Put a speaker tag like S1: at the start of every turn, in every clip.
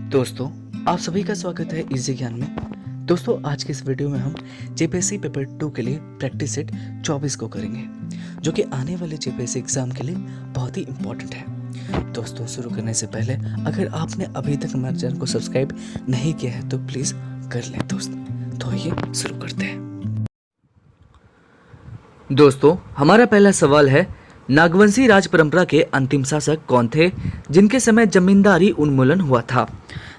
S1: दोस्तों, आप सभी का स्वागत है इजी ज्ञान में। दोस्तों, आज के इस वीडियो में हम जेपीएससी पेपर 2 के लिए प्रैक्टिस सेट 24 को करेंगे, जो कि आने वाले जेपीएससी एग्जाम के लिए बहुत ही इम्पोर्टेंट है। दोस्तों, शुरू करने से पहले अगर आपने अभी तक हमारे चैनल को सब्सक्राइब नहीं किया है तो प्लीज़ कर लें दोस्त। तो आइए शुरू करते हैं। दोस्तों, हमारा पहला सवाल है, नागवंशी राज परंपरा के अंतिम शासक कौन थे जिनके समय जमींदारी उन्मूलन हुआ था?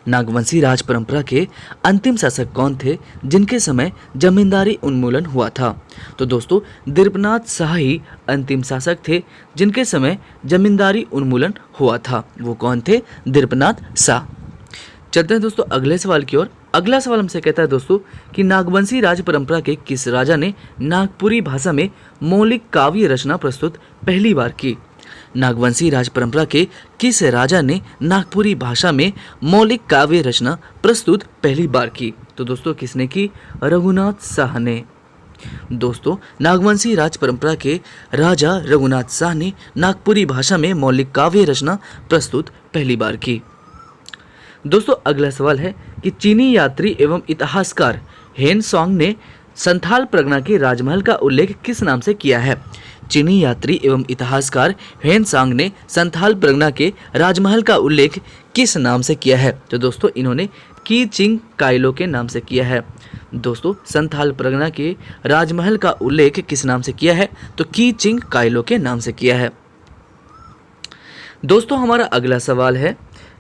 S1: नागवंशी राज परंपरा के अंतिम शासक कौन थे जिनके समय जमींदारी उन्मूलन हुआ था? तो दोस्तों, दिरपनाथ शाह ही अंतिम शासक थे जिनके समय जमींदारी उन्मूलन हुआ था। वो कौन थे? दिरपनाथ शाह। चलते हैं दोस्तों अगले सवाल की ओर। अगला सवाल हमसे कहता है दोस्तों कि नागवंशी राज परंपरा के किस राजा ने नागपुरी भाषा में मौलिक काव्य रचना प्रस्तुत पहली बार की? नागवंशी राज परंपरा के किस राजा ने नागपुरी भाषा में मौलिक काव्य रचना प्रस्तुत पहली बार की? तो दोस्तों, किसने की? रघुनाथ शाह ने। दोस्तों, नागवंशी राज परंपरा के राजा रघुनाथ शाह ने नागपुरी भाषा में मौलिक काव्य रचना प्रस्तुत पहली बार की। दोस्तों, अगला सवाल है कि चीनी यात्री एवं इतिहासकार हेन सांग ने संथाल परगना के राजमहल का उल्लेख किस नाम से किया है? चीनी यात्री एवं इतिहासकार हेन सांग ने संथाल परगना के राजमहल का उल्लेख किस नाम से किया है? तो दोस्तों, इन्होंने की चिंग कायलो के नाम से किया है। दोस्तों, संथाल परगना के राजमहल का उल्लेख किस नाम से किया है? तो की चिंग कायलो के नाम से किया है। दोस्तों, हमारा अगला सवाल है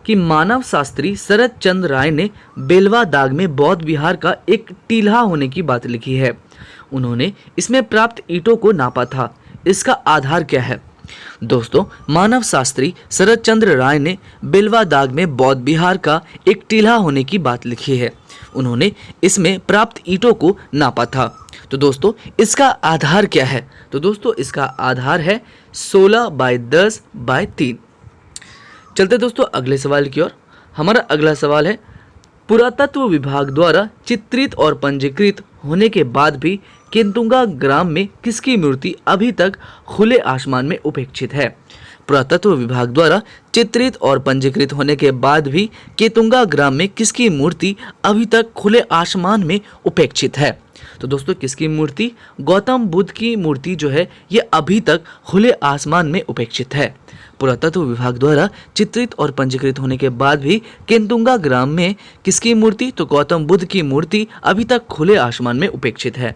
S1: कि मानव शास्त्री शरद चंद्र राय ने बेलवा दाग में बौद्ध विहार का एक टीला होने की बात लिखी है। उन्होंने इसमें प्राप्त ईंटों को नापा था, इसका आधार क्या है? दोस्तों, मानव शास्त्री शरद चंद्र राय ने बेलवा दाग में बौद्ध विहार का एक टीला होने की बात लिखी है। उन्होंने इसमें प्राप्त ईंटों को नापा था। तो दोस्तों, इसका आधार क्या है? तो दोस्तों, इसका आधार है 16 बाय 10 बाय 3। चलते दोस्तों अगले सवाल की ओर। हमारा अगला सवाल है, पुरातत्व विभाग द्वारा चित्रित और पंजीकृत होने के बाद भी केंतुंगा ग्राम में किसकी मूर्ति अभी तक खुले आसमान में उपेक्षित है? पुरातत्व विभाग द्वारा चित्रित और पंजीकृत होने के बाद भी केतुंगा ग्राम में किसकी मूर्ति अभी तक खुले आसमान में उपेक्षित है? तो दोस्तों, किसकी मूर्ति? गौतम बुद्ध की मूर्ति जो है ये अभी तक खुले आसमान में उपेक्षित है। पुरातत्व विभाग द्वारा चित्रित और पंजीकृत होने के बाद भी केंतुंगा ग्राम में किसकी मूर्ति? तो गौतम बुद्ध की मूर्ति अभी तक खुले आसमान में उपेक्षित है।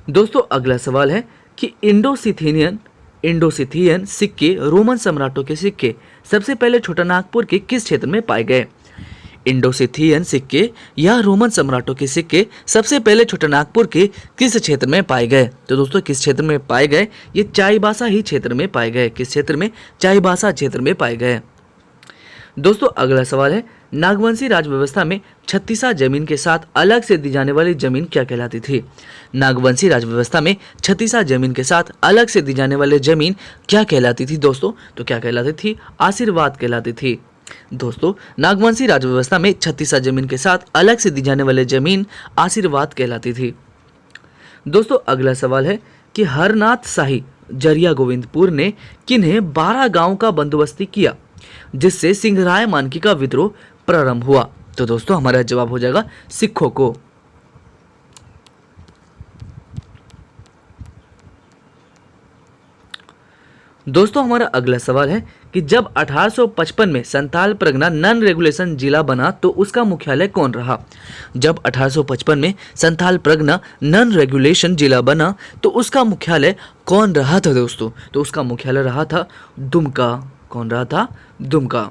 S1: दोस्तों, अगला सवाल है कि इंडोसिथियन सिक्के रोमन सम्राटों के सिक्के सबसे पहले छोटानागपुर के किस क्षेत्र में पाए गए? इंडोसिथियन सिक्के या रोमन सम्राटों के सिक्के सबसे पहले छोटानागपुर के किस क्षेत्र में पाए गए? तो दोस्तों, किस क्षेत्र में पाए गए? ये चाईबासा ही क्षेत्र में पाए गए। किस क्षेत्र में? चाईबासा क्षेत्र में पाए गए। दोस्तों, अगला सवाल है, नागवंशी राज व्यवस्था में छत्तीसा जमीन के साथ अलग से दी जाने वाली जमीन क्या कहलाती थी? नागवंशी राज व्यवस्था में छत्तीसा जमीन के साथ अलग से दी जाने वाली जमीन क्या कहलाती थी दोस्तों? तो क्या कहलाती थी? आशीर्वाद कहलाती थी। दोस्तों, नागवंशी राज व्यवस्था में छत्तीसा जमीन के साथ अलग से दी जाने वाली जमीन आशीर्वाद कहलाती थी। दोस्तों, अगला सवाल है कि हरनाथ शाही जरिया गोविंदपुर ने किन्हें 12 गांवों का बंदोबस्ती किया जिससे सिंहराय मानकी का विद्रोह प्रारंभ हुआ? तो दोस्तों, हमारा जवाब हो जाएगा सिखों को। दोस्तों, हमारा अगला सवाल है कि जब 1855 में संथाल परगना नॉन रेगुलेशन जिला बना तो उसका मुख्यालय कौन रहा? जब 1855 में संथाल परगना नॉन रेगुलेशन जिला बना तो उसका मुख्यालय कौन रहा था दोस्तों? तो उसका मुख्यालय रहा था दुमका। कौन रहा था? दुमका।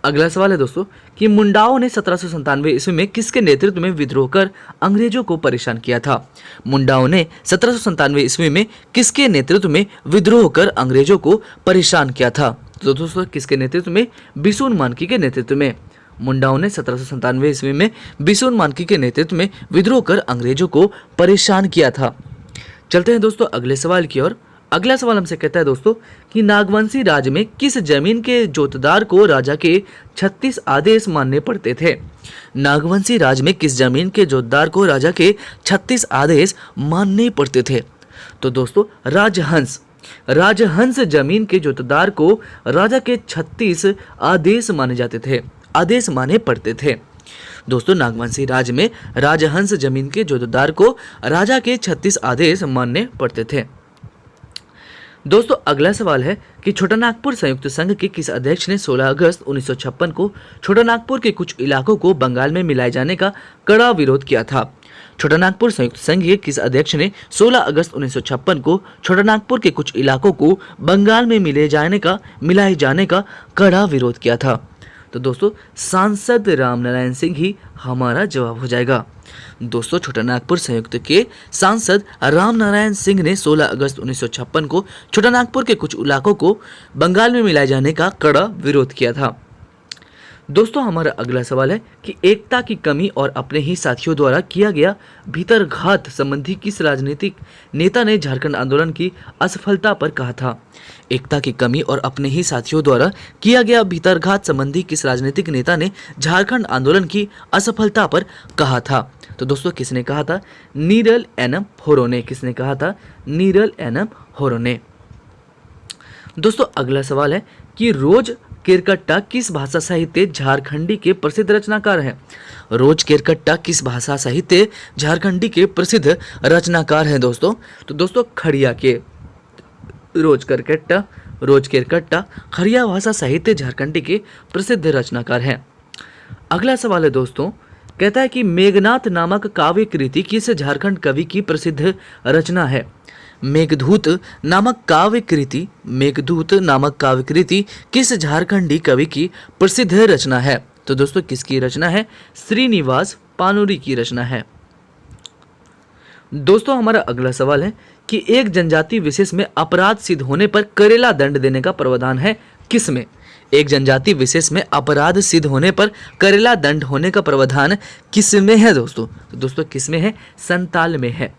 S1: अगला सवाल है दोस्तों कि मुंडाओं ने 1797 ईस्वी में किसके नेतृत्व में विद्रोह कर अंग्रेजों को परेशान किया था? मुंडाओं ने 1797 ईस्वी में किसके नेतृत्व में विद्रोह कर अंग्रेजों को परेशान किया था? तो दोस्तों, किसके नेतृत्व में? बिशुन मानकी के नेतृत्व में। मुंडाओं ने 1797 ईस्वी में बिशुन मानकी के नेतृत्व में विद्रोह कर अंग्रेजों को परेशान किया था। चलते हैं दोस्तों अगले सवाल की ओर। अगला सवाल हमसे कहता है दोस्तों कि नागवंशी राज में किस जमीन के जोतदार को राजा के 36 आदेश मानने पड़ते थे? नागवंशी राज में किस जमीन के जोतदार को राजा के 36 आदेश मानने पड़ते थे? तो दोस्तों, राजहंस राजहंस जमीन के जोतदार को राजा के 36 आदेश माने जाते थे, आदेश माने पड़ते थे। दोस्तों नागवंशी राज में राजहंस जमीन के जोतदार को राजा के 36 आदेश मानने पड़ते थे। दोस्तों अगला सवाल है कि छोटानागपुर संयुक्त संघ के किस अध्यक्ष ने 16 अगस्त 1956 को छोटानागपुर के कुछ इलाकों को बंगाल में मिलाए जाने का कड़ा विरोध किया था। छोटानागपुर संयुक्त संघ के किस अध्यक्ष ने 16 अगस्त 1956 को छोटानागपुर के कुछ इलाकों को बंगाल में मिलाए जाने का कड़ा विरोध किया था? तो दोस्तों सांसद रामनारायण सिंह ही हमारा जवाब हो जाएगा। दोस्तों छोटानागपुर संयुक्त के सांसद रामनारायण सिंह ने 16 अगस्त 1956 को छोटानागपुर के कुछ इलाकों को बंगाल में मिलाए जाने का कड़ा विरोध किया था। दोस्तों हमारा अगला सवाल है कि एकता की कमी और अपने ही साथियों द्वारा किया गया भीतरघात संबंधी किस राजनीतिक नेता ने झारखंड आंदोलन की असफलता पर कहा था? एकता की कमी और अपने ही साथियों द्वारा किया गया भीतरघात संबंधी किस राजनीतिक नेता ने झारखंड आंदोलन की असफलता पर कहा था? तो दोस्तों किसने कहा था? नीरल एनम होरो ने। किसने कहा था? नीरल एनम होरो ने। दोस्तों अगला सवाल है कि रोज केरकट्टा किस भाषा साहित्य झारखंडी के प्रसिद्ध रचनाकार हैं? रोज केरकट्टा किस भाषा साहित्य झारखंडी के प्रसिद्ध रचनाकार हैं दोस्तों? तो दोस्तों खड़िया के। रोज केरकट्टा खड़िया भाषा साहित्य झारखंडी के प्रसिद्ध रचनाकार हैं। अगला सवाल है दोस्तों, कहता है कि मेघनाथ नामक काव्य कृति किस झारखंड कवि की प्रसिद्ध रचना है? मेघदूत नामक काव्य कृति किस झारखंडी कवि की प्रसिद्ध रचना है? तो दोस्तों किसकी रचना है? श्रीनिवास पानुरी की रचना है। दोस्तों हमारा अगला सवाल है कि एक जनजाति विशेष में अपराध सिद्ध होने पर करेला दंड देने का प्रावधान है किसमें? एक जनजाति विशेष में अपराध सिद्ध होने पर करेला दंड होने का प्रावधान किसमें है दोस्तों? तो दोस्तों किसमें है? संताल में है।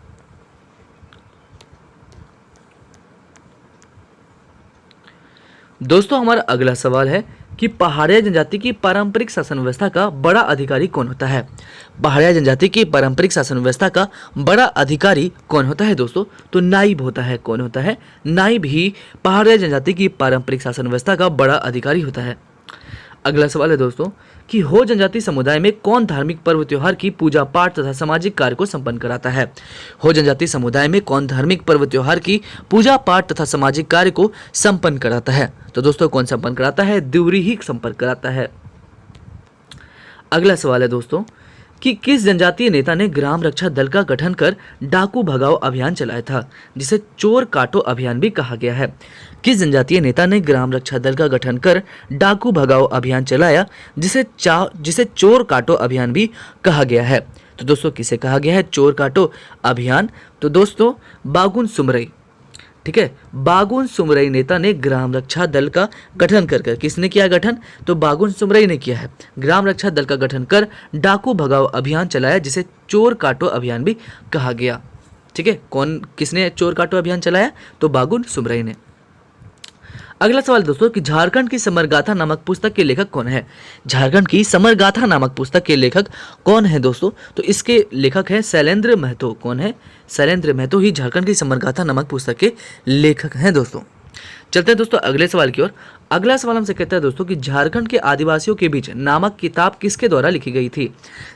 S1: दोस्तों हमारा अगला सवाल है कि पहाड़िया जनजाति की पारंपरिक शासन व्यवस्था का बड़ा अधिकारी कौन होता है? पहाड़िया जनजाति की पारंपरिक शासन व्यवस्था का बड़ा अधिकारी कौन होता है दोस्तों? तो नाइब होता है। कौन होता है? नाइब ही पहाड़िया जनजाति की पारंपरिक शासन व्यवस्था का बड़ा अधिकारी होता है। अगला सवाल है दोस्तों कि हो जनजाति समुदाय में कौन धार्मिक पर्व त्योहार की पूजा पाठ तथा सामाजिक कार्य को संपन्न कराता है? हो जनजाति समुदाय में कौन धार्मिक पर्व त्योहार की पूजा पाठ तथा सामाजिक कार्य को संपन्न कराता है? तो दोस्तों कौन संपन्न कराता है? देवरी ही संपन्न कराता है। अगला सवाल है दोस्तों कि किस जनजातीय नेता ने ग्राम रक्षा दल का गठन कर डाकू भगाओ अभियान चलाया था, जिसे चोर काटो अभियान भी कहा गया है? किस जनजातीय नेता ने ग्राम रक्षा दल का गठन कर डाकू भगाओ अभियान चलाया, जिसे चोर काटो अभियान भी कहा गया है? तो दोस्तों किसे कहा गया है चोर काटो अभियान? तो दोस्तों बागुन सुमरई। ठीक है, बागुन सुमरई नेता ने ग्राम रक्षा दल का गठन कर किसने किया गठन? तो बागुन सुमरई ने किया है। ग्राम रक्षा दल का गठन कर डाकू भगाओ अभियान चलाया, जिसे चोर काटो अभियान भी कहा गया। ठीक है, किसने चोर काटो अभियान चलाया? तो बागुन सुमरई ने। अगला सवाल दोस्तों कि झारखंड की समरगाथा नामक पुस्तक के लेखक कौन है? झारखंड की समरगाथा नामक पुस्तक के लेखक कौन है दोस्तों? तो इसके लेखक है शैलेंद्र महतो। कौन है? शैलेंद्र महतो ही झारखंड की समरगाथा नामक पुस्तक के लेखक हैं दोस्तों। चलते हैं दोस्तों अगले सवाल की ओर। अगला सवाल हमसे कहता है दोस्तों कि झारखंड के आदिवासियों के बीच नामक किताब किसके द्वारा लिखी गई थी?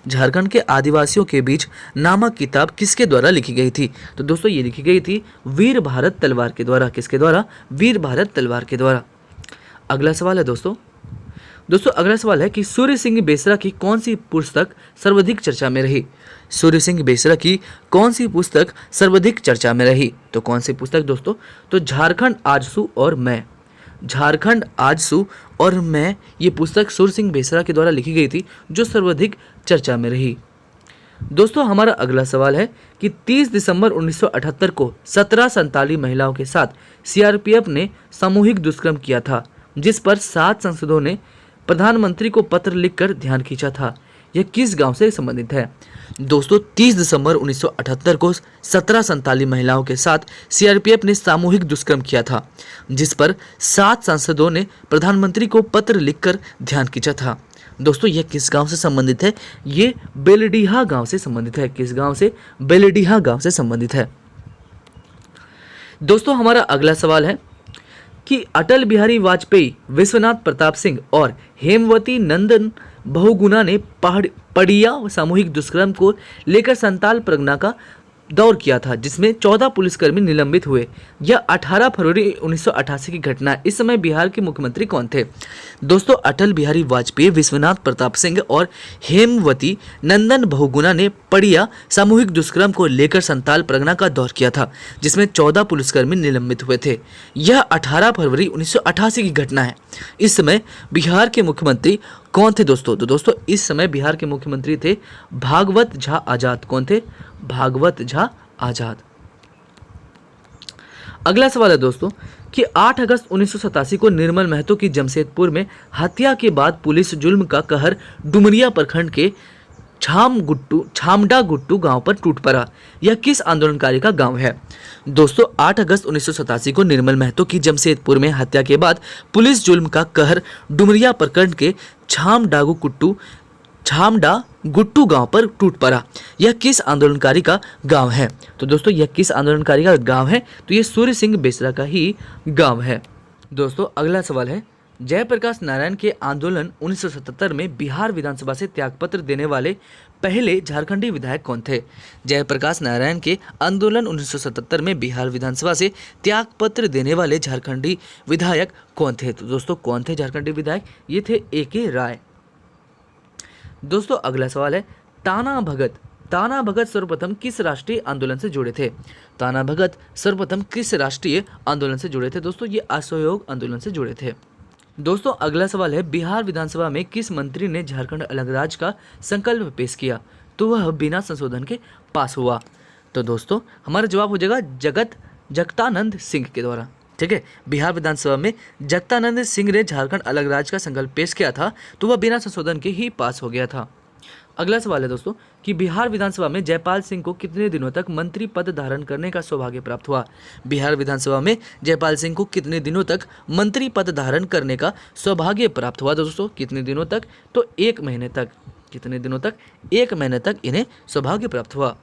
S1: झारखंड के आदिवासियों के बीच नामक किताब किसके द्वारा लिखी गई थी? तो दोस्तों ये लिखी गई थी वीर भारत तलवार के द्वारा। किसके द्वारा? वीर भारत तलवार के द्वारा। अगला सवाल है दोस्तों अगला सवाल है कि सूर्य सिंह बेसरा की कौन सी पुस्तक सर्वाधिक चर्चा में रही? सूर्य सिंह बेसरा की कौन सी पुस्तक सर्वाधिक चर्चा में रही? तो कौन सी पुस्तक दोस्तों? तो झारखंड आजसू और मैं। झारखंड आजसू और मैं ये पुस्तक सूर्य सिंह बेसरा के द्वारा लिखी गई थी, जो सर्वाधिक चर्चा में रही। दोस्तों हमारा अगला सवाल है कि 30 दिसंबर 1978 को 17 संताली महिलाओं के साथ सीआरपीएफ ने सामूहिक दुष्कर्म किया था, जिस पर 7 सांसदों ने प्रधानमंत्री को पत्र लिखकर ध्यान खींचा था। यह किस गांव से संबंधित है? दोस्तों 30 दिसंबर 1978 को 17 संताली महिलाओं के साथ सीआरपीएफ ने सामूहिक दुष्कर्म किया था, जिस पर 7 सांसदों ने प्रधानमंत्री को पत्र लिखकर ध्यान खींचा था। दोस्तों यह किस गांव से संबंधित है? ये बेलडीहा गांव से संबंधित है। किस गांव से? बेलडीहा गांव से संबंधित है। दोस्तों हमारा अगला सवाल है कि अटल बिहारी वाजपेयी, विश्वनाथ प्रताप सिंह और हेमवती नंदन बहुगुणा ने पड़िया सामूहिक दुष्कर्म को लेकर संताल परगना का दौर किया था, जिसमें 14 पुलिसकर्मी निलंबित हुए। यह 18 फरवरी 1988 की घटना है। इस समय बिहार के मुख्यमंत्री कौन थे? दोस्तों अटल बिहारी वाजपेयी, विश्वनाथ प्रताप सिंह और हेमवती नंदन बहुगुणा ने पड़िया सामूहिक दुष्कर्म को लेकर संताल परगना का दौर किया था, जिसमें 14 पुलिसकर्मी निलंबित हुए थे। यह 18 फरवरी 1988 की घटना है। इस समय बिहार के मुख्यमंत्री कौन थे दोस्तों? तो दोस्तों इस समय बिहार के मुख्यमंत्री थे भागवत झा आजाद। कौन थे? भागवत झा आजाद। अगला सवाल है दोस्तों कि 8 अगस्त 1987 को निर्मल महतो की जमशेदपुर में हत्या के बाद पुलिस जुल्म का कहर डुमरिया प्रखंड के छामडा गुट्टू गांव पर टूट पड़ा। यह किस आंदोलनकारी का गांव है? दोस्तों 8 अगस्त 1987 को निर्मल महतो की जमशेदपुर में हत्या के बाद पुलिस जुल्म का कहर डुमरिया प्रखंड के छामडा गुट्टू गांव पर टूट पड़ा। यह किस आंदोलनकारी का गांव है? तो दोस्तों यह किस आंदोलनकारी का गांव है? तो यह सूर्य सिंह बेसरा का ही गांव है। दोस्तों अगला सवाल है, जयप्रकाश नारायण के आंदोलन 1977 में बिहार विधानसभा से त्यागपत्र देने वाले पहले झारखंडी विधायक कौन थे? जयप्रकाश नारायण के आंदोलन 1977 में बिहार विधानसभा से त्यागपत्र देने वाले झारखंडी विधायक कौन थे? तो दोस्तों कौन थे झारखंडी विधायक? ये थे A.K. राय। दोस्तों अगला सवाल है, ताना भगत सर्वप्रथम किस राष्ट्रीय आंदोलन से जुड़े थे? ताना भगत सर्वप्रथम किस राष्ट्रीय आंदोलन से जुड़े थे? दोस्तों ये असहयोग आंदोलन से जुड़े थे। दोस्तों अगला सवाल है, बिहार विधानसभा में किस मंत्री ने झारखंड अलग राज्य का संकल्प पेश किया तो वह बिना संशोधन के पास हुआ? तो दोस्तों हमारा जवाब हो जाएगा जगतानंद सिंह के द्वारा। ठीक है, बिहार विधानसभा में जगतानंद सिंह ने झारखंड अलग राज्य का संकल्प पेश किया था तो वह बिना संशोधन के ही पास हो गया था। अगला सवाल है दोस्तों कि बिहार विधानसभा में जयपाल सिंह को कितने दिनों तक मंत्री पद धारण करने का सौभाग्य प्राप्त हुआ? बिहार विधानसभा में जयपाल सिंह को कितने दिनों तक मंत्री पद धारण करने का सौभाग्य प्राप्त हुआ? दोस्तों कितने दिनों तक? तो 1 महीने तक। कितने दिनों तक? 1 महीने तक इन्हें सौभाग्य प्राप्त हुआ।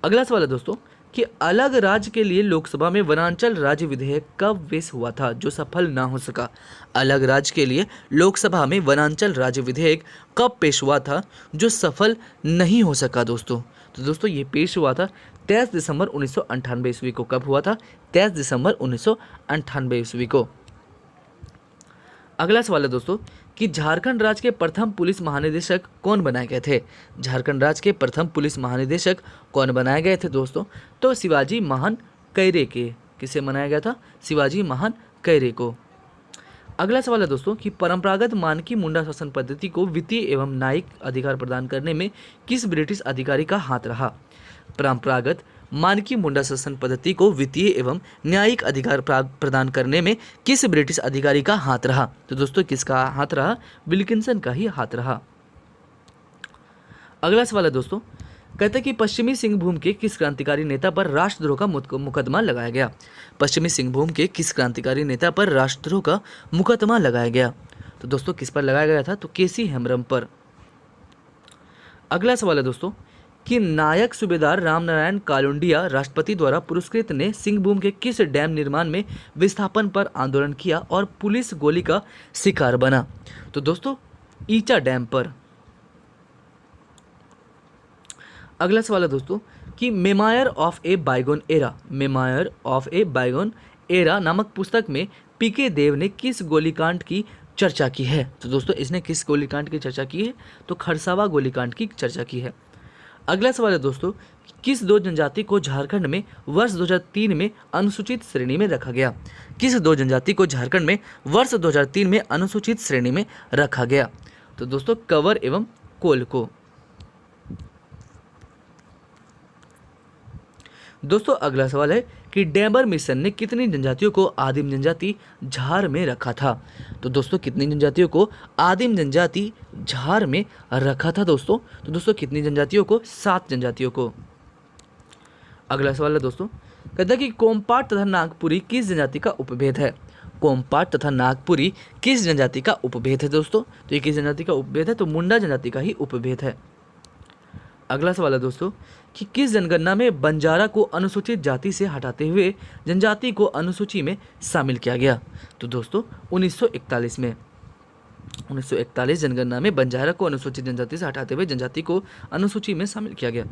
S1: अगला सवाल है दोस्तों कि अलग राज्य के लिए लोकसभा में वनांचल राज्य विधेयक कब पेश हुआ था जो सफल ना हो सका? अलग राज्य के लिए लोकसभा में वनांचल राज्य विधेयक कब पेश हुआ था जो सफल नहीं हो सका? दोस्तों तो दोस्तों ये पेश हुआ था 23 दिसंबर 1998 ईस्वी को। कब हुआ था? 23 दिसंबर 1998 ईस्वी को। अगला सवाल है दोस्तों कि झारखंड राज्य के प्रथम पुलिस महानिदेशक कौन बनाए गए थे? झारखंड राज्य के प्रथम पुलिस महानिदेशक कौन बनाए गए थे दोस्तों? तो शिवाजी महान कैरे के। किसे बनाया गया था? शिवाजी महान कैरे को। अगला सवाल है दोस्तों कि परंपरागत मानकी मुंडा शासन पद्धति को वित्तीय एवं न्यायिक अधिकार प्रदान करने में किस ब्रिटिश अधिकारी का हाथ रहा? परंपरागत मानकी मुंडा शासन पद्धति को वित्तीय एवं न्यायिक अधिकार प्रदान करने में किस ब्रिटिश अधिकारी का हाथ रहा? तो दोस्तों किसका हाथ रहा? विल्किंसन का ही हाथ रहा। अगला सवाल है दोस्तों, कहते हैं कि पश्चिमी सिंहभूम के किस क्रांतिकारी नेता पर राष्ट्रद्रोह का मुकदमा लगाया गया? पश्चिमी सिंहभूम के किस क्रांतिकारी नेता पर राष्ट्रद्रोह का मुकदमा लगाया गया? तो दोस्तों किस पर लगाया गया था? तो केसी हेम्ब्रम पर। अगला सवाल है दोस्तों कि नायक सूबेदार रामनारायण कालुंडिया राष्ट्रपति द्वारा पुरस्कृत ने सिंहभूम के किस डैम निर्माण में विस्थापन पर आंदोलन किया और पुलिस गोली का शिकार बना? तो दोस्तों ईचा डैम पर। अगला सवाल है दोस्तों कि मेमायर ऑफ ए बाइगोन एरा नामक पुस्तक में पीके देव ने किस गोलीकांड की चर्चा की है? तो दोस्तों इसने किस गोलीकांड की चर्चा की है? तो खरसावा गोलीकांड की चर्चा की है। अगला सवाल है दोस्तों, किस 2 जनजाति को झारखंड में वर्ष 2003 में अनुसूचित श्रेणी में रखा गया? किस 2 जनजाति को झारखंड में वर्ष 2003 में अनुसूचित श्रेणी में रखा गया? तो दोस्तों कंवर एवं कोल को। दोस्तों अगला सवाल है कि डेबर मिशन ने कितनी जनजातियों को आदिम जनजाति झार में रखा था? तो दोस्तों कितनी जनजातियों को आदिम जनजाति झार में रखा था दोस्तों? तो दोस्तों कितनी जनजातियों को? 7 जनजातियों को। अगला सवाल है दोस्तों, कहता है कि कोम्पाट तथा नागपुरी किस जनजाति का उपभेद है? कोम्पाट तथा नागपुरी किस जनजाति का उपभेद है दोस्तों? तो ये किस जनजाति का उपभेद है? तो मुंडा जनजाति का ही उपभेद है। अगला सवाल है दोस्तों कि किस जनगणना में बंजारा को अनुसूचित जाति से हटाते हुए जनजाति को अनुसूची में शामिल किया गया? तो दोस्तों 1941 में 1941 जनगणना में बंजारा को अनुसूचित जनजाति से हटाते हुए जनजाति को अनुसूची में शामिल किया गया।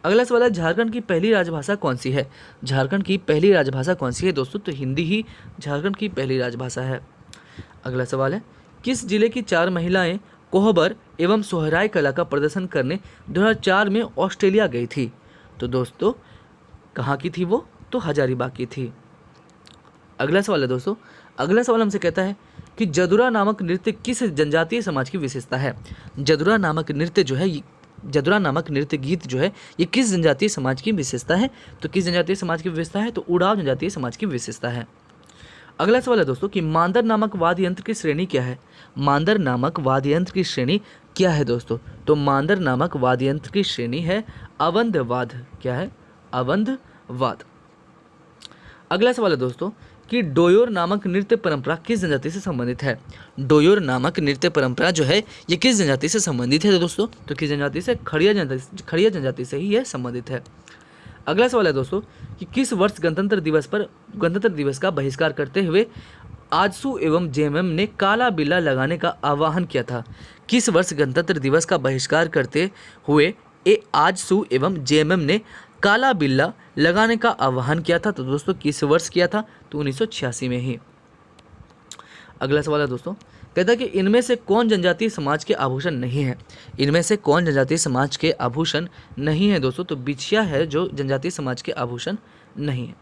S1: अगला सवाल है झारखंड की पहली राजभाषा कौन सी है? झारखंड की पहली राजभाषा कौन सी है दोस्तों? तो हिंदी ही झारखंड की पहली राजभाषा है। अगला सवाल है किस जिले की 4 महिलाएं कोहबर एवं सोहराय कला का प्रदर्शन करने 2004 में ऑस्ट्रेलिया गई थी? तो दोस्तों कहाँ की थी वो? तो हजारीबाग की थी। अगला सवाल है दोस्तों, अगला सवाल हमसे कहता है कि जदुरा नामक नृत्य किस जनजातीय समाज की विशेषता है? जदुरा नामक नृत्य जो है, जदुरा नामक नृत्य गीत जो है ये किस जनजातीय समाज की विशेषता है? तो किस जनजातीय समाज की विशेषता है? तो उड़ाव जनजातीय समाज की विशेषता है। अगला सवाल है दोस्तों कि मांदर नामक वाद्य यंत्र की श्रेणी क्या है? मांदर नामक वाद्य यंत्र की श्रेणी क्या है दोस्तों? तो मांदर नामक वाद्य यंत्र की श्रेणी है अवंधवाद। क्या है? अवंधवाद। अगला सवाल है दोस्तों कि डोयोर नामक नृत्य परंपरा किस जनजाति से संबंधित है? डोयोर नामक नृत्य परंपरा जो है ये किस जनजाति से संबंधित है दोस्तों? तो किस जनजाति से? खड़िया जनजाति से ही यह संबंधित है। अगला सवाल है दोस्तों कि किस वर्ष गणतंत्र दिवस का बहिष्कार करते हुए आजसू एवं जेएमएम ने काला बिल्ला लगाने का आह्वान किया था? किस वर्ष गणतंत्र दिवस का बहिष्कार करते हुए आजसू एवं जेएमएम ने काला बिल्ला लगाने का आह्वान किया था? तो दोस्तों किस वर्ष किया था? तो 1986 में ही। अगला सवाल है दोस्तों कहता है कि इनमें से कौन जनजातीय समाज के आभूषण नहीं है? इनमें से कौन जनजातीय समाज के आभूषण नहीं है दोस्तों? तो बिछिया है जो जनजातीय समाज के आभूषण नहीं है।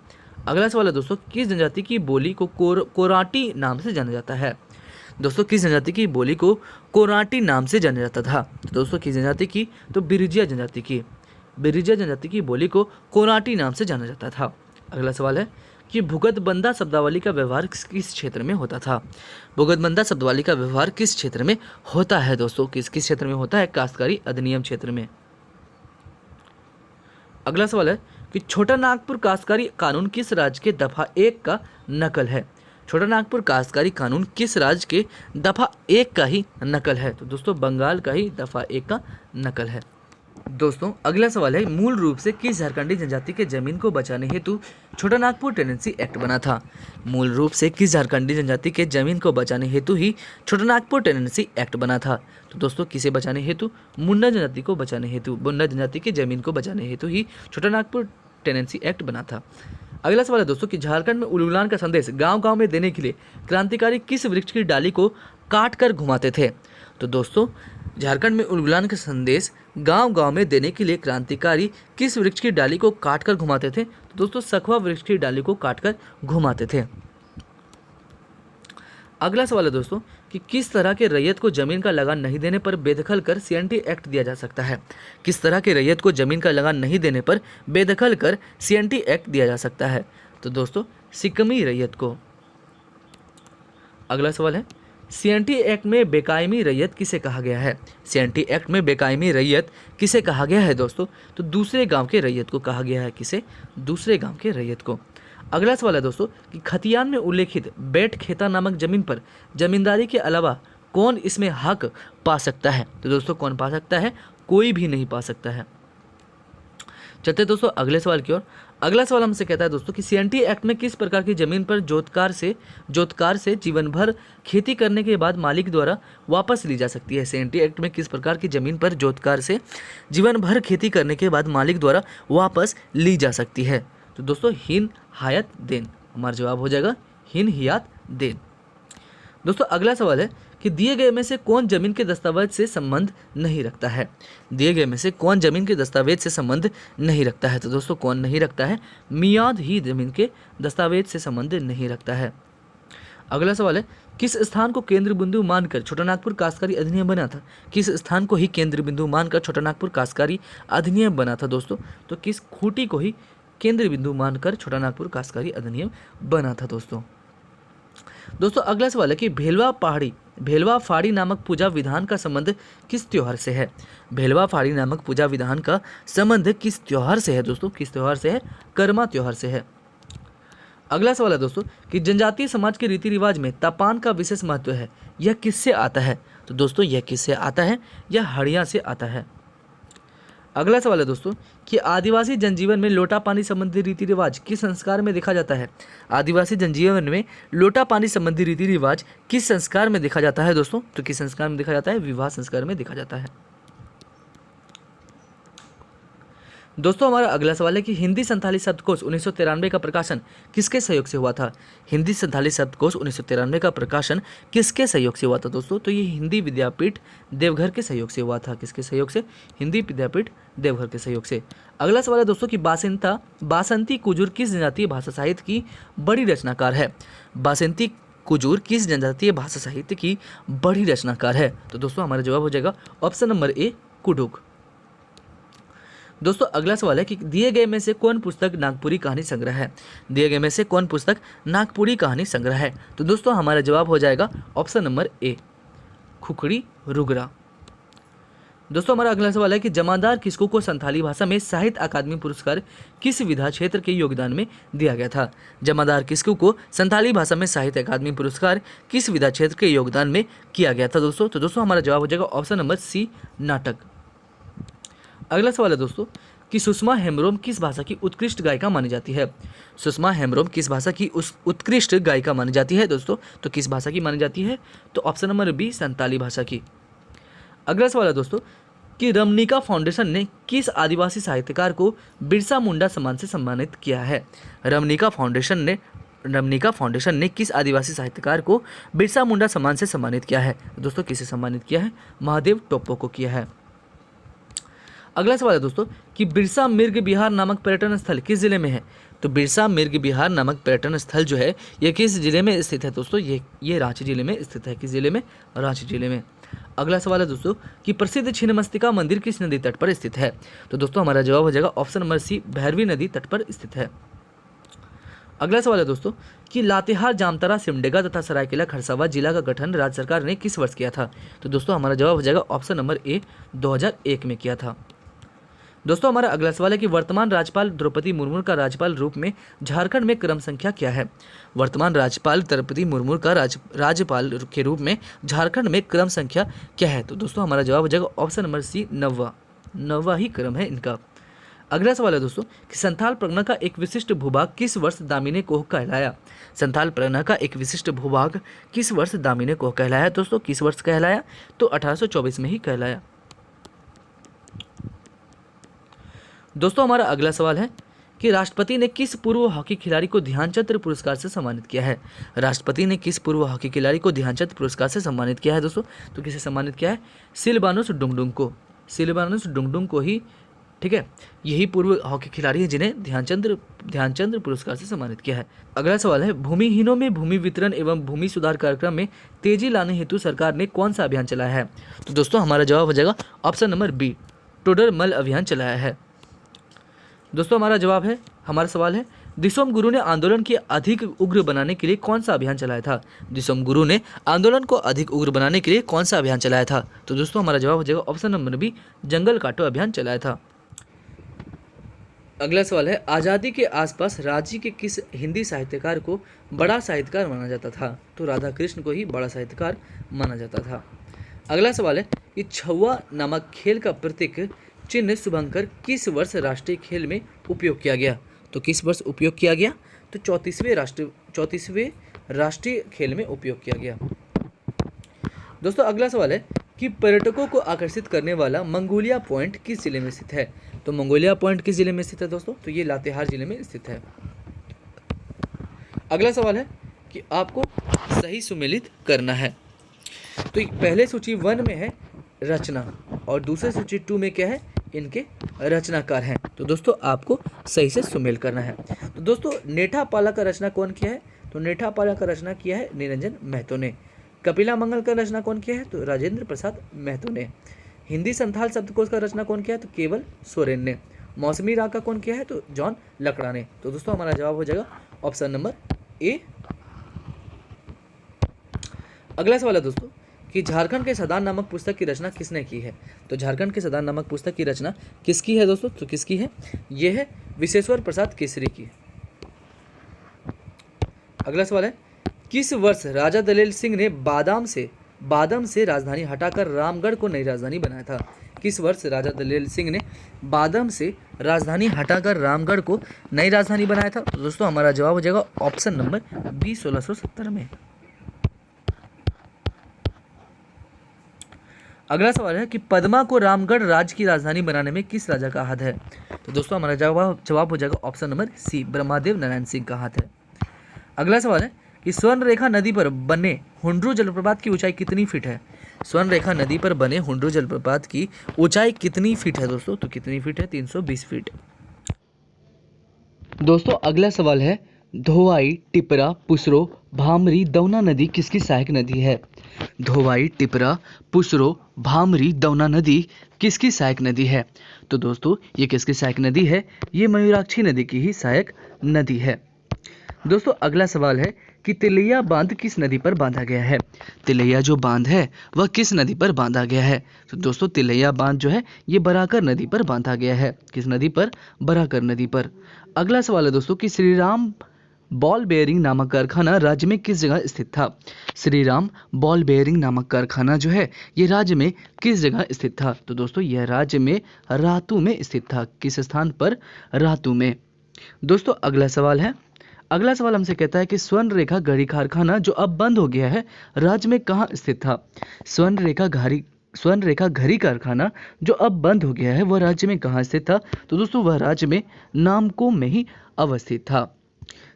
S1: अगला सवाल है दोस्तों किस जनजाति की बोली को कोराटी नाम से जाना जाता है? दोस्तों किस जनजाति की बोली को कोराटी नाम से जाना जाता था? तो दोस्तों किस जनजाति की? तो बिरिजिया जनजाति की। बिरिजिया जनजाति की बोली को कोराटी नाम से जाना जाता था। अगला सवाल है कि भूगतबंधा शब्दावली का व्यवहार किस क्षेत्र में होता था? भूगतबंधा शब्दावली का व्यवहार किस क्षेत्र में होता है दोस्तों? किस क्षेत्र में होता है? काश्तकारी अधिनियम क्षेत्र में। अगला सवाल है कि छोटा नागपुर काश्तकारी कानून किस राज्य के दफा 1 का नकल है? छोटा नागपुर काश्तकारी कानून किस राज्य के दफा 1 का ही नकल है? तो दोस्तों बंगाल का ही दफा 1 का नकल है। दोस्तों अगला सवाल है मूल रूप से किस झारखंडी जनजाति के जमीन को बचाने हेतु छोटा नागपुर टेनेंसी एक्ट बना था? मूल रूप से किस झारखंडी जनजाति के जमीन को बचाने हेतु ही छोटा नागपुर टेनेंसी एक्ट बना था? तो दोस्तों किसे बचाने हेतु? मुंडा जनजाति को बचाने हेतु। मुंडा जनजाति के जमीन को बचाने हेतु ही छोटा नागपुर टेनेंसी एक्ट बना था। अगला सवाल है दोस्तों कि झारखंड में उलगुलान का संदेश गांव-गांव में देने के लिए क्रांतिकारी किस वृक्ष की डाली को काट कर घुमाते थे? तो दोस्तों झारखंड में उलगुलान का संदेश गांव-गांव में देने के लिए क्रांतिकारी किस वृक्ष की डाली को काटकर घुमाते थे? तो दोस्तों सखुआ वृक्ष की डाली को काटकर घुमाते थे। अगला सवाल है दोस्तों कि किस तरह के रैयत को जमीन का लगान नहीं देने पर बेदखल कर सीएनटी एक्ट दिया जा सकता है? किस तरह के रैयत को जमीन का लगान नहीं देने पर बेदखल कर सीएनटी एक्ट दिया जा सकता है? तो दोस्तों सिक्कमी रैयत को। अगला सवाल है सीएनटी एक्ट में बेकायमी रैयत किसे कहा गया है? सीएनटी एक्ट में बेकायमी रैयत किसे कहा गया है दोस्तों? तो दूसरे गांव के रैयत को कहा गया है। किसे? दूसरे गांव के रैयत को। अगला सवाल है दोस्तों कि खतियान में उल्लेखित बैठ खेता नामक जमीन पर जमींदारी के अलावा कौन इसमें हक पा सकता है? तो दोस्तों कौन पा सकता है? कोई भी नहीं पा सकता है। चलते दोस्तों अगले सवाल की ओर। अगला सवाल हमसे कहता है दोस्तों कि सीएनटी एक्ट में किस प्रकार की जमीन पर जोतकार से जीवन भर खेती करने के बाद मालिक द्वारा वापस ली जा सकती है? सीएनटी एक्ट में किस प्रकार की जमीन पर जोतकार से जीवन भर खेती करने के बाद मालिक द्वारा वापस ली जा सकती है? तो दोस्तों हिन हायत देन। हमारा जवाब हो जाएगा हिन हियात देन। दोस्तों अगला सवाल है कि दिए गए में से कौन जमीन के दस्तावेज से संबंध नहीं रखता है? दिए गए में से कौन जमीन के दस्तावेज से संबंध नहीं रखता है? तो दोस्तों कौन नहीं रखता है? मियाद ही जमीन के दस्तावेज से संबंध नहीं रखता है। अगला सवाल है किस स्थान को केंद्र बिंदु मानकर छोटा नागपुर काश्तकारी अधिनियम बना था? किस स्थान को ही केंद्र बिंदु मानकर छोटा नागपुर काश्तकारी अधिनियम बना था दोस्तों? तो किस खूंटी को ही केंद्र बिंदु मानकर छोटा नागपुर काश्तकारी अधिनियम बना था दोस्तों अगला सवाल है कि भेलवा फाड़ी नामक पूजा विधान का संबंध किस त्योहार से है? भेलवा फाड़ी नामक पूजा विधान का संबंध किस त्योहार से है दोस्तों? किस त्योहार से है? कर्मा त्योहार से है। अगला सवाल है दोस्तों कि जनजातीय समाज के रीति रिवाज में तपान का विशेष महत्व है, यह किससे आता है? तो दोस्तों यह किससे आता है? यह हड़िया से आता है। अगला सवाल है दोस्तों कि आदिवासी जनजीवन में लोटा पानी संबंधी रीति रिवाज किस संस्कार में देखा जाता है। आदिवासी जनजीवन में लोटा पानी संबंधी रीति रिवाज किस संस्कार में देखा जाता है दोस्तों? तो किस संस्कार में देखा जाता है? विवाह संस्कार में देखा जाता है। दोस्तों हमारा अगला सवाल है कि हिंदी संथाली शब्दकोश 1993 का प्रकाशन किसके सहयोग से हुआ था। हिंदी संथाली शब्दकोश 1993 का प्रकाशन किसके सहयोग से हुआ था दोस्तों? तो ये हिंदी विद्यापीठ देवघर के सहयोग से हुआ था। किसके सहयोग से? हिंदी विद्यापीठ देवघर के सहयोग से। अगला सवाल है दोस्तों कि बासंती कुजूर किस जनजातीय भाषा साहित्य की बड़ी रचनाकार है। बासंती कुजूर किस जनजातीय भाषा साहित्य की बड़ी रचनाकार है? तो दोस्तों हमारा जवाब हो जाएगा ऑप्शन नंबर ए, कुडुख। दोस्तों अगला सवाल है कि दिए गए में से कौन पुस्तक नागपुरी कहानी संग्रह है। दिए गए में से कौन पुस्तक नागपुरी कहानी संग्रह है? तो दोस्तों हमारा जवाब हो जाएगा ऑप्शन नंबर ए, खुखड़ी रुगरा। दोस्तों हमारा अगला सवाल है कि जमादार किस्कू को संथाली भाषा में साहित्य अकादमी पुरस्कार किस विधा क्षेत्र के योगदान में दिया गया था। जमादार किस्कू को संथाली भाषा में साहित्य अकादमी पुरस्कार किस विधा क्षेत्र के योगदान में किया गया था दोस्तों? तो दोस्तों हमारा जवाब हो जाएगा ऑप्शन नंबर सी, नाटक। अगला सवाल है दोस्तों कि सुषमा हेम्ब्रोम किस भाषा की उत्कृष्ट गायिका मानी जाती है। सुषमा हेम्ब्रोम किस भाषा की उत्कृष्ट गायिका मानी जाती है दोस्तों? तो किस भाषा की मानी जाती है? तो ऑप्शन नंबर बी, संताली भाषा की। अगला सवाल है दोस्तों कि रमनिका फाउंडेशन ने किस आदिवासी साहित्यकार को बिरसा मुंडा सम्मान से सम्मानित किया है। रमनिका फाउंडेशन ने किस आदिवासी साहित्यकार को बिरसा मुंडा सम्मान से सम्मानित किया है? दोस्तों किसे सम्मानित किया है? महादेव टोप्पो को किया है। अगला सवाल है दोस्तों कि बिरसा मिर्ग बिहार नामक पर्यटन स्थल किस जिले में है। तो बिरसा मिर्ग बिहार नामक पर्यटन स्थल जो है ये किस जिले में स्थित है दोस्तों? ये रांची जिले में स्थित है। किस जिले में? रांची जिले में। अगला सवाल है दोस्तों कि प्रसिद्ध छिन्नमस्तिका मंदिर किस नदी तट पर स्थित है। तो दोस्तों हमारा जवाब हो जाएगा ऑप्शन नंबर सी, भैरवी नदी तट पर स्थित है। अगला सवाल है दोस्तों कि लातेहार, जामताड़ा, सिमडेगा तथा सरायकेला खरसावां जिला का गठन राज्य सरकार ने किस वर्ष किया था। तो दोस्तों हमारा जवाब हो जाएगा ऑप्शन नंबर ए, 2001 में किया था। दोस्तों हमारा अगला सवाल है कि वर्तमान राज्यपाल द्रौपदी मुर्मू का राज्यपाल रूप में झारखंड में क्रम संख्या क्या है। वर्तमान राज्यपाल द्रौपदी मुर्मू का राज्यपाल के रूप में झारखंड में क्रम संख्या क्या है। तो दोस्तों हमारा जवाब हो जाएगा ऑप्शन नंबर सी, 9वां ही क्रम है इनका। अगला सवाल है दोस्तों कि संथाल परगना का एक विशिष्ट भूभाग किस वर्ष दामिनी कोह कहलाया। संथाल परगना का एक विशिष्ट भूभाग किस वर्ष दामिनी कोह कहलाया दोस्तों? किस वर्ष कहलाया? तो 1824 में ही कहलाया। दोस्तों हमारा अगला सवाल है कि राष्ट्रपति ने किस पूर्व हॉकी खिलाड़ी को ध्यानचंद पुरस्कार से सम्मानित किया है। राष्ट्रपति ने किस पूर्व हॉकी खिलाड़ी को ध्यानचंद पुरस्कार से सम्मानित किया है दोस्तों? तो किसे सम्मानित किया है? सिलवानुस डुंगडुंग को। सिलवानुस डुंगडुंग को ही, ठीक है, यही पूर्व हॉकी खिलाड़ी हैं जिन्हें ध्यानचंद पुरस्कार से सम्मानित किया है। अगला सवाल है भूमिहीनों में भूमि वितरण एवं भूमि सुधार कार्यक्रम में तेजी लाने हेतु सरकार ने कौन सा अभियान चलाया है। तो दोस्तों हमारा जवाब हो जाएगा ऑप्शन नंबर बी, टोडरमल अभियान चलाया है। दोस्तों हमारा सवाल है दिसोम गुरु ने आंदोलन की अधिक उग्र बनाने के लिए कौन सा अभियान चलाया था। दिसोम गुरु ने आंदोलन को अधिक उग्र बनाने के लिए कौन सा अभियान चलाया था। तो दोस्तों हमारा जवाब हो जाएगा ऑप्शन नंबर बी, जंगल काटो अभियान चलाया था। अगला सवाल है आज़ादी के आसपास राज्य के किस हिंदी साहित्यकार को बड़ा साहित्यकार माना जाता था। तो राधा कृष्ण को ही बड़ा साहित्यकार माना जाता था। अगला सवाल है कि छुआ नामक खेल का प्रतीक चिन्ह शुभंकर किस वर्ष राष्ट्रीय खेल में उपयोग किया गया। तो किस वर्ष उपयोग किया गया? तो 34वें राष्ट्रीय खेल में उपयोग किया गया। दोस्तों अगला सवाल है कि पर्यटकों को आकर्षित करने वाला मंगोलिया पॉइंट किस जिले में स्थित है। तो मंगोलिया पॉइंट किस जिले में स्थित है दोस्तों? तो ये लातेहार जिले में स्थित है। अगला सवाल है कि आपको सही सुमेलित करना है। तो पहले सूची 1 में है रचना और दूसरे सूची 2 में क्या है? इनके रचनाकार हैं। तो दोस्तों आपको सही से सुमेल करना है। तो दोस्तों नेठापाला का रचना कौन किया है? तो नेठापाला का रचना किया है निरंजन महतो ने। कपिला मंगल का रचना कौन किया है? तो राजेंद्र प्रसाद महतो ने। हिंदी संथाल शब्दकोश का रचना कौन किया है? तो केवल सोरेन ने। मौसमी राग का कौन किया है? तो जॉन लकड़ा ने। तो दोस्तों हमारा जवाब हो जाएगा ऑप्शन नंबर ए। अगला सवाल है दोस्तों कि झारखंड के सदान नामक पुस्तक की रचना किसने की है। तो झारखंड के सदान नामक पुस्तक की रचना किसकी है दोस्तों? तो किसकी है? यह है विश्वेश्वर प्रसाद केसरी की। अगला सवाल है किस वर्ष राजा दलेल सिंह ने बादाम से राजधानी हटाकर रामगढ़ को नई राजधानी बनाया था। किस वर्ष राजा दलेल सिंह ने बादम से राजधानी हटाकर रामगढ़ को नई राजधानी बनाया था? तो दोस्तों हमारा जवाब हो जाएगा ऑप्शन नंबर बी 1670 में। अगला सवाल है कि पद्मा को रामगढ़ राज्य की राजधानी बनाने में किस राजा का हाथ है? तो दोस्तों हमारा जवाब हो जाएगा option number C, Brahmadev Narayan Singh का हाथ है। अगला सवाल है कि स्वर्ण रेखा नदी पर बने हुंड्रू जलप्रपात की ऊंचाई कितनी फीट है? स्वर्ण रेखा नदी पर बने हुंड्रू जलप्रपात की ऊंचाई कितनी फीट है दोस्तों? तो कितनी फीट है? 320 फीट। दोस्तों अगला सवाल है धोवाई, टिपरा, पुसरो, भामरी, दौना नदी किसकी सहायक नदी है? धोवाई, टिपरा, पुसरो, भामरी, दौना नदी किसकी सहायक नदी है? तो दोस्तों ये किसकी सहायक नदी है? ये मयूराक्षी नदी की ही सहायक नदी है। दोस्तों अगला सवाल है कि तिलैया बांध किस नदी पर बांधा गया है? तिलैया जो बांध है वह किस नदी पर बांधा गया है? तो दोस्तों तिलैया बांध जो है ये बराकर नदी पर बांधा गया है। किस नदी पर? बराकर नदी पर। अगला सवाल है दोस्तों कि श्रीराम बॉल बेयरिंग नामक कारखाना राज्य में किस जगह स्थित था? श्रीराम बॉल बेयरिंग नामक कारखाना जो है ये राज्य में किस जगह स्थित था? तो दोस्तों यह राज्य में रातू में स्थित था। किस स्थान पर? रातू में। दोस्तों अगला सवाल हमसे कहता है कि स्वर्ण रेखा घड़ी कारखाना जो अब बंद हो गया है राज्य में कहाँ स्थित था? स्वर्ण रेखा घड़ी कारखाना जो अब बंद हो गया है वह राज्य में कहाँ स्थित था? तो दोस्तों वह राज्य में नामकोम में ही अवस्थित था।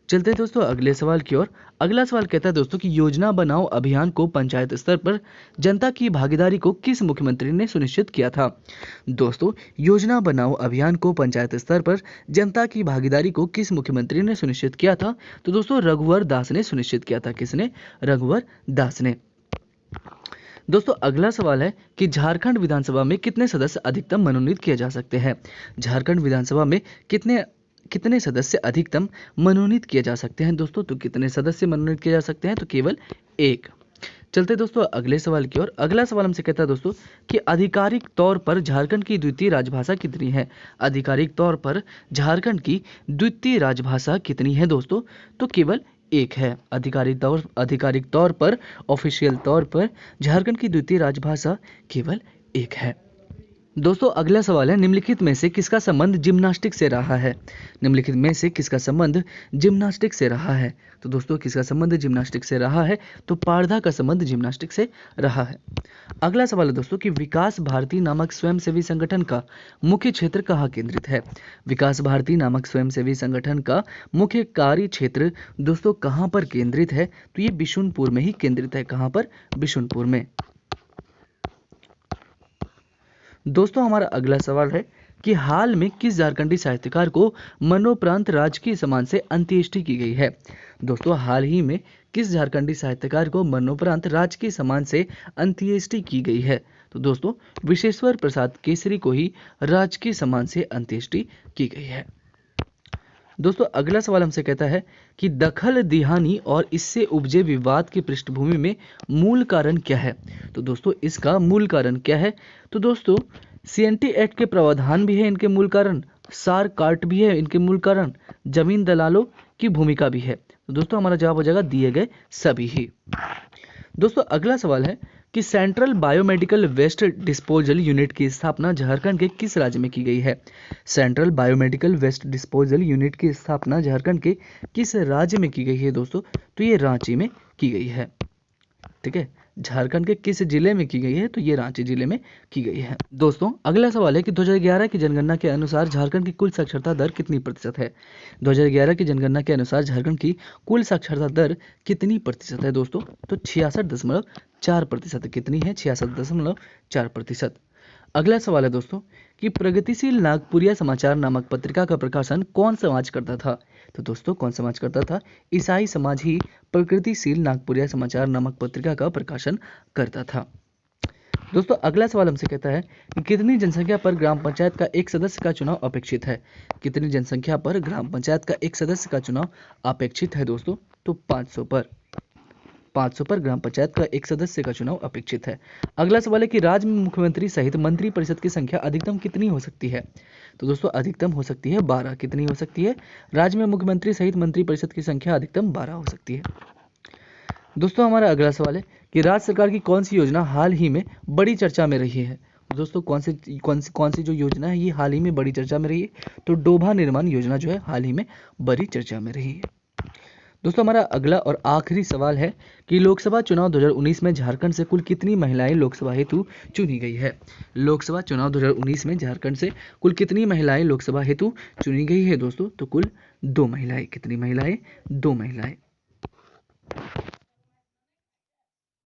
S1: चलते हैं दोस्तों अगले सवाल की ओर। अगला सवाल कहता है दोस्तों कि योजना बनाओ अभियान को पंचायत स्तर पर जनता की भागीदारी को किस मुख्यमंत्री ने सुनिश्चित किया था? दोस्तों योजना बनाओ अभियान को पंचायत स्तर पर जनता की भागीदारी को किस मुख्यमंत्री ने सुनिश्चित किया था? तो दोस्तों रघुवर दास ने सुनिश्चित किया था। किसने? रघुवर दास ने। दोस्तों अगला सवाल है कि झारखंड विधानसभा में कितने सदस्य अधिकतम मनोनीत किए जा सकते हैं? झारखंड विधानसभा में कितने सदस्य अधिकतम मनोनीत किए जा सकते हैं दोस्तों? तो कितने सदस्य मनोनीत किए जा सकते हैं? तो केवल एक। चलते दोस्तों अगले सवाल की ओर। अगला सवाल हमसे कहता है दोस्तों कि आधिकारिक तौर पर झारखंड की द्वितीय राजभाषा कितनी है? आधिकारिक तौर पर झारखंड की द्वितीय राजभाषा कितनी है दोस्तों? तो केवल एक है। आधिकारिक तौर पर ऑफिशियल तौर पर झारखंड की द्वितीय राजभाषा केवल एक है। दोस्तों अगला सवाल है निम्नलिखित में से किसका संबंध जिम्नास्टिक से रहा है? निम्नलिखित में से किसका संबंध जिम्नास्टिक से रहा है? तो दोस्तों किसका संबंध जिम्नास्टिक से रहा है? तो पारधा का संबंध जिम्नास्टिक से रहा है। अगला सवाल है दोस्तों कि विकास भारती नामक स्वयंसेवी संगठन का मुख्य क्षेत्र कहाँ केंद्रित है? विकास भारती नामक स्वयंसेवी संगठन का मुख्य कार्य क्षेत्र दोस्तों कहाँ पर केंद्रित है? तो ये बिशुनपुर में ही केंद्रित है। कहाँ पर? बिशुनपुर में। दोस्तों हमारा अगला सवाल है कि हाल में किस झारखंडी साहित्यकार को मरणोपरांत राजकीय सम्मान से अंत्येष्टि की गई है? दोस्तों हाल ही में किस झारखंडी साहित्यकार को मरणोपरांत राजकीय सम्मान से अंत्येष्टि की गई है? तो दोस्तों विश्वेश्वर प्रसाद केसरी को ही राजकीय सम्मान से अंत्येष्टि की गई है। दोस्तों अगला सवाल हमसे कहता है कि दखल दिहानी और इससे उपजे विवाद की पृष्ठभूमि में मूल कारण क्या है? तो दोस्तों इसका मूल कारण क्या है? तो दोस्तों सीएनटी एक्ट के प्रावधान भी है इनके मूल कारण, सार काट भी है इनके मूल कारण, जमीन दलालों की भूमिका भी है। तो दोस्तों हमारा जवाब हो जाएगा दिए गए सभी ही। दोस्तों अगला सवाल है कि central biomedical waste disposal unit की स्थापना झारखंड के किस राज्य में की गई है? Central biomedical waste disposal unit की स्थापना झारखंड के किस राज्य में की गई है दोस्तों? तो ये रांची में की गई है। ठीक है, झारखंड के किस जिले में की गई है? तो ये रांची जिले में की गई है। दोस्तों अगला सवाल है कि 2011 की जनगणना के अनुसार झारखंड की कुल साक्षरता दर कितनी प्रतिशत है? 2011 की जनगणना के अनुसार झारखंड की कुल साक्षरता दर कितनी प्रतिशत है दोस्तों? तो 66.4%। कितनी है? 66.4%। अगला सवाल है दोस्तों कि प्रगतिशील नागपुरिया समाचार नामक पत्रिका का प्रकाशन कौन समाज करता था? तो दोस्तों कौन समाज करता था? ईसाई समाज ही प्रगतिशील नागपुरिया समाचार नामक पत्रिका का प्रकाशन करता था। दोस्तों अगला सवाल हमसे कहता है कि कितनी जनसंख्या पर ग्राम पंचायत का एक सदस्य का चुनाव अपेक्षित है? कितनी जनसंख्या पर ग्राम पंचायत का एक सदस्य का चुनाव अपेक्षित है दोस्तों? तो 500 पर ग्राम पंचायत का एक सदस्य का चुनाव अपेक्षित है। अगला सवाल है कि राज्य में मुख्यमंत्री सहित मंत्री परिषद की संख्या अधिकतम कितनी हो सकती है? तो दोस्तों अधिकतम हो सकती है 12। कितनी हो सकती है? राज्य में मुख्यमंत्री सहित मंत्री परिषद की संख्या अधिकतम 12 हो सकती है। दोस्तों हमारा अगला सवाल है कि राज्य सरकार की कौन सी योजना हाल ही में बड़ी चर्चा में रही है? दोस्तों कौन सी जो योजना है ये हाल ही में बड़ी चर्चा में रही है? तो डोभा निर्माण योजना जो है हाल ही में बड़ी चर्चा में रही है। दोस्तों हमारा अगला और आखिरी सवाल है कि लोकसभा चुनाव 2019 में झारखंड से कुल कितनी महिलाएं लोकसभा हेतु चुनी गई है? लोकसभा चुनाव 2019 में झारखंड से कुल कितनी महिलाएं लोकसभा हेतु चुनी गई है दोस्तों? तो कुल 2 महिलाएं। कितनी महिलाएं? 2 महिलाएं।